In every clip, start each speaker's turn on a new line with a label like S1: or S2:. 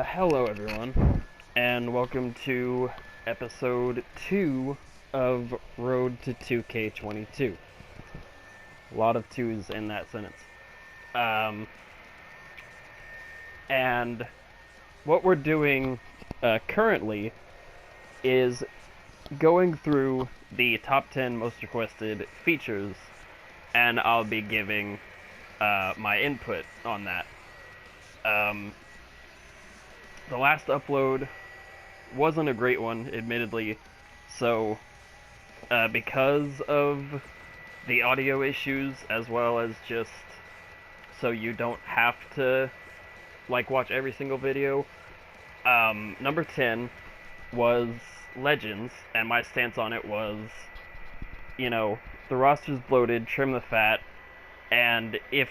S1: Hello everyone, and welcome to episode 2 of Road to 2k22. A lot of 2's in that sentence. And what we're doing currently is going through the top 10 most requested features, and I'll be giving my input on that. The last upload wasn't a great one, admittedly, so because of the audio issues, as well as just so you don't have to watch every single video, number 10 was Legends, and my stance on it was, the roster's bloated, trim the fat, and if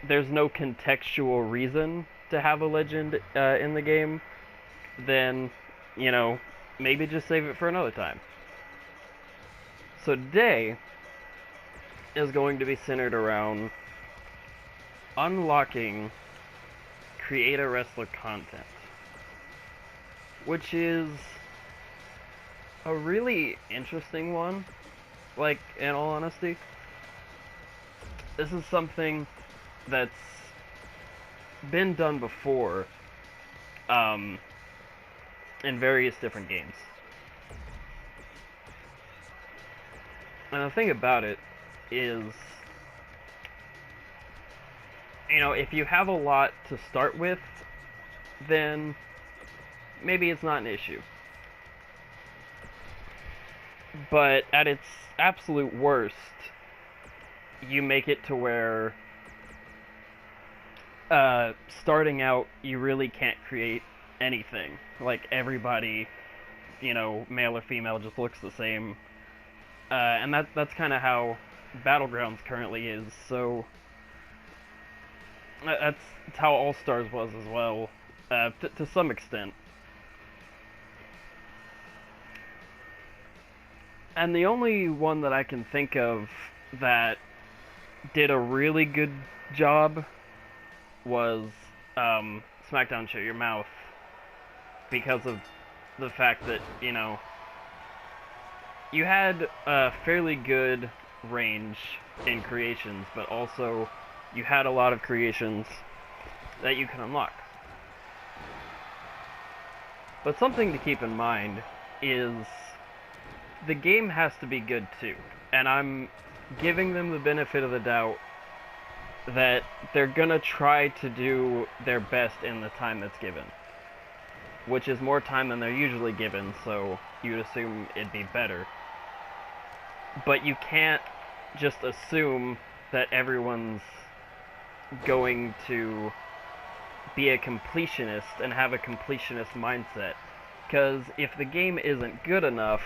S1: there's no contextual reason to have a legend in the game, then, maybe just save it for another time. So today is going to be centered around unlocking creator wrestler content, which is a really interesting one, in all honesty. This is something that's been done before in various different games. And the thing about it is, if you have a lot to start with, then maybe it's not an issue. But at its absolute worst, you make it to where starting out, you really can't create anything. Everybody, male or female, just looks the same. And that's kind of how Battlegrounds currently is, so that's how All-Stars was as well, to some extent. And the only one that I can think of that did a really good job was SmackDown Shut Your Mouth, because of the fact that, you had a fairly good range in creations, but also you had a lot of creations that you can unlock. But something to keep in mind is the game has to be good too, and I'm giving them the benefit of the doubt that they're gonna try to do their best in the time that's given, which is more time than they're usually given, so you'd assume it'd be better. But you can't just assume that everyone's going to be a completionist and have a completionist mindset, because if the game isn't good enough,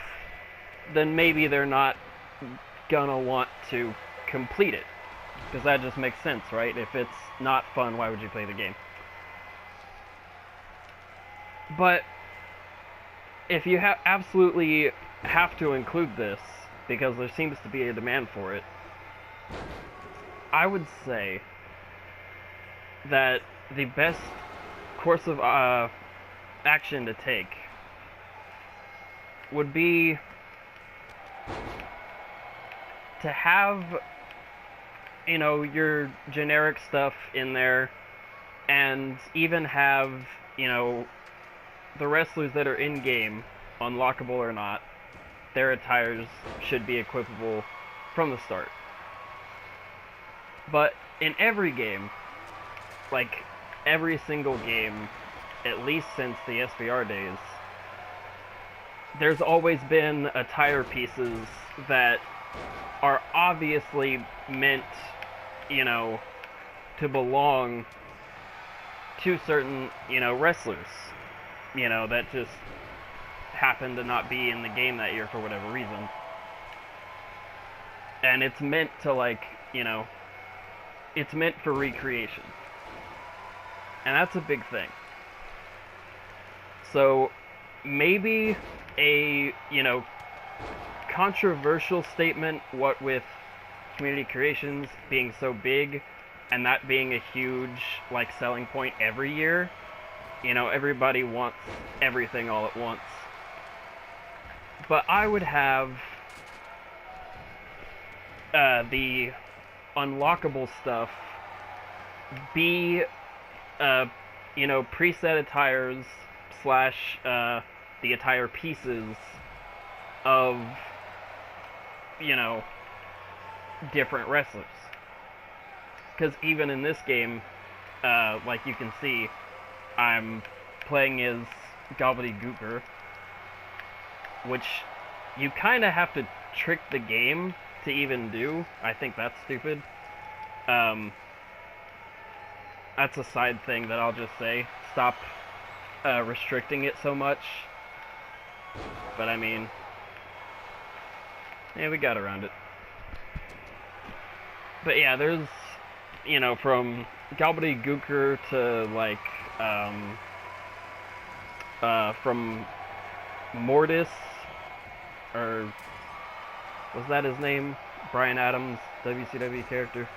S1: then maybe they're not gonna want to complete it. Because that just makes sense, right? If it's not fun, why would you play the game? But if you absolutely have to include this, because there seems to be a demand for it, I would say that the best course of action to take would be to have your generic stuff in there, and even have, the wrestlers that are in-game, unlockable or not, their attires should be equipable from the start. But in every game, every single game, at least since the SVR days, there's always been attire pieces that are obviously meant, to belong to certain, wrestlers, that just happen to not be in the game that year for whatever reason. And it's meant to, it's meant for recreation. And that's a big thing. So, maybe a, controversial statement, what with community creations being so big and that being a huge selling point every year, You know, everybody wants everything all at once. But I would have the unlockable stuff be, you know, preset attires slash the attire pieces of, you know, different wrestlers. Because even in this game, like you can see, I'm playing as Gobbledygooker, which you kind of have to trick the game to even do. I think that's stupid. That's a side thing that I'll just say. Stop restricting it so much. But I mean, yeah, we got around it. But yeah, there's, you know, from Gobbledygooker to, like, from Mortis, or was that his name? Brian Adams, WCW character,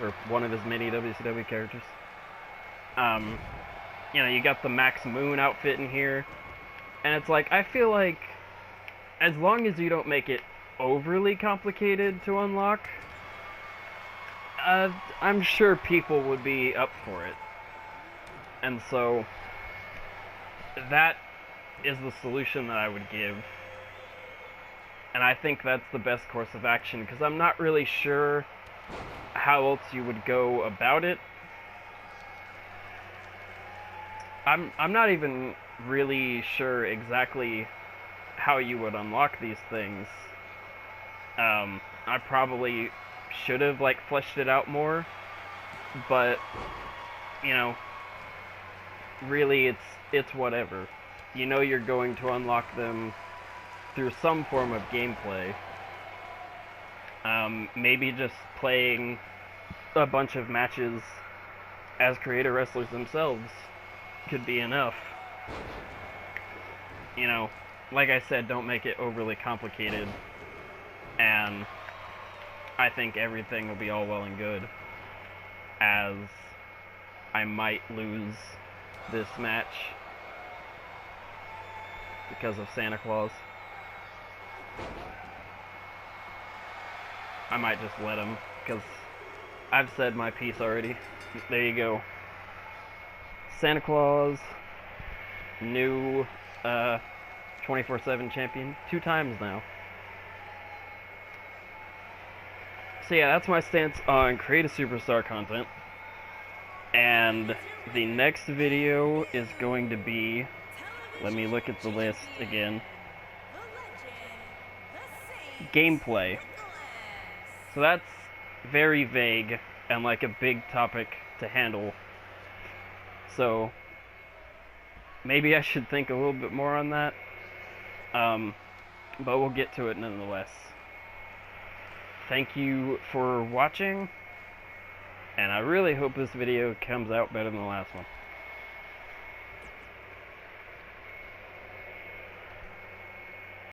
S1: or one of his many WCW characters. You know, you got the Max Moon outfit in here, and it's like, I feel like, as long as you don't make it overly complicated to unlock, I'm sure people would be up for it. And so, that is the solution that I would give. And I think that's the best course of action, because I'm not really sure how else you would go about it. I'm not even really sure exactly how you would unlock these things. I probably should have, like, fleshed it out more, but, you know, really it's whatever. You know you're going to unlock them through some form of gameplay. Maybe just playing a bunch of matches as creator wrestlers themselves could be enough. You know, like I said, don't make it overly complicated, and I think everything will be all well and good, as I might lose this match because of Santa Claus. I might just let him, because I've said my piece already. There you go. Santa Claus, new 24/7 champion, 2 times now. So yeah, that's my stance on Create a Superstar content. And the next video is going to be, let me look at the list again, gameplay. So that's very vague and like a big topic to handle. So maybe I should think a little bit more on that. But we'll get to it nonetheless. Thank you for watching, and I really hope this video comes out better than the last one.